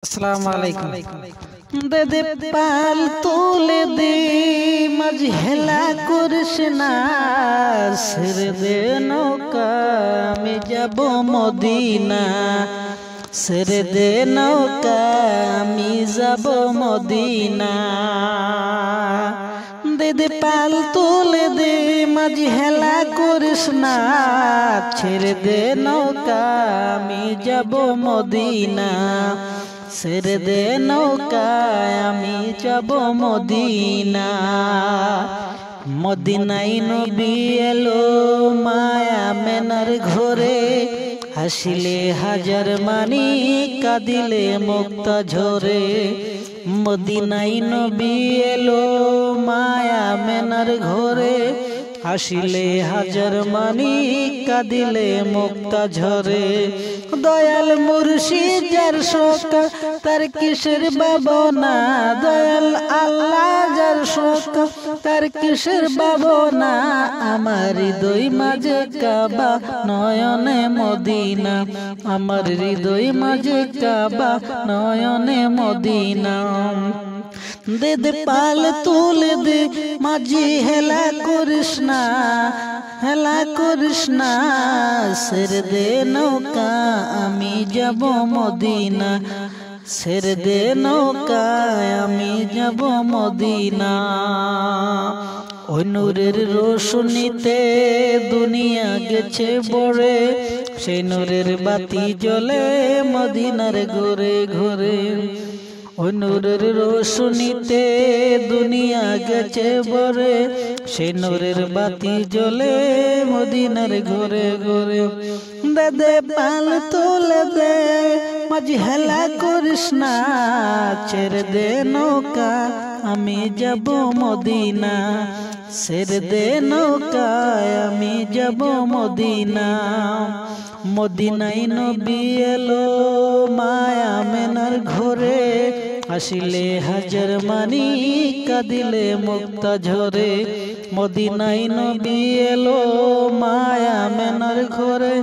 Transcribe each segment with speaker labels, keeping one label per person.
Speaker 1: अस्सलाम वालेकुम। दे दे पाल तोले दे मजहेला कुरशना सिर दे नौका में जाबो मदीना सिर दे नौका में जाबो मदीना दे दे पाल तोले दे मजहेला कुरशना ছেড়ে দে নৌকা আমি যাব মদিনা ছেড়ে দে নৌকা আমি যাব মদিনা মদিনায় নবী এলো মায়া মেনার ঘরে হাসিলে হাজার মানি কাঁদিলে মুক্তা ঝরে মদিনায় নবী এলো মায়া মেনার ঘরে হাসিলে হাজার মানি কাঁদিলে মুক্তা ঝরে দয়াল মুর্শিদ যার শোক তার কিসের ভাবনা দয়াল আল্লাহ যার শোক তার কিসের ভাবনা আমার হৃদয় মাঝে কাবা নয়নে মদিনা আমার হৃদয় মাঝে কাবা নয়নে মদিনা দে দে পাল তুলে দে মাঝি হেলা করিস না ছেড়ে দে নৌকা আমি যাব মদিনা ছেড়ে দে নৌকা আমি যাব মদিনা ওই নূরের রোশনীতে দুনিয়া গেছে বড়ে সেই নূরের বাতি জ্বলে মদিনার ঘরে ঘরে ওই নূরের রোশনীতে দুনিয়া গেছে বরে সেই নূরের বাতি জ্বলে মদিনার ঘরে ঘরে দে দে পাল তোলে দে মাঝি হেলা করিস না ছেড়ে দে নৌকা আমি যাব মদিনা ছেড়ে দে নৌকা আমি যাব মদিনা মদিনায় নবী এলো মায়া মেনার ঘরে হাসিলে হাজার মানি কাঁদিলে মুক্তা ঝরে মদিনায় নবী এলো মায়া মেনার ঘরে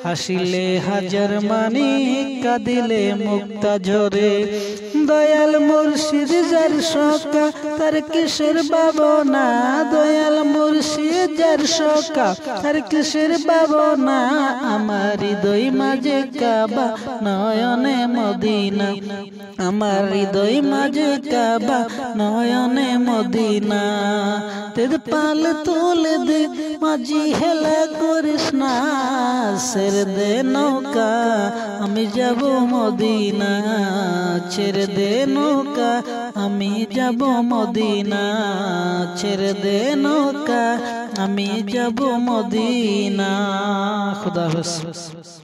Speaker 1: হাসিলে হাজার মানি কাঁদিলে মুক্তা ঝরে দয়াল মুর্শিদ যার শোকা তার কিসের ভাবনা দয়াল মুর্শিদ যার শোকা তার কিসের ভাবনা আমার হৃদয় মাঝে কাবা নয়নে মদিনা আমার হৃদয় মাঝে কাবা নয়নে মদিনা তেদ পাল তুলে দে মাঝি হেলা করিস না ছেড়ে দে নৌকা আমি যাব মদিনা ছেড়ে দে নৌকা আমি যাব মদিনা ছেড়ে দে নৌকা আমি যাব মদিনা খুদা হাফেজ।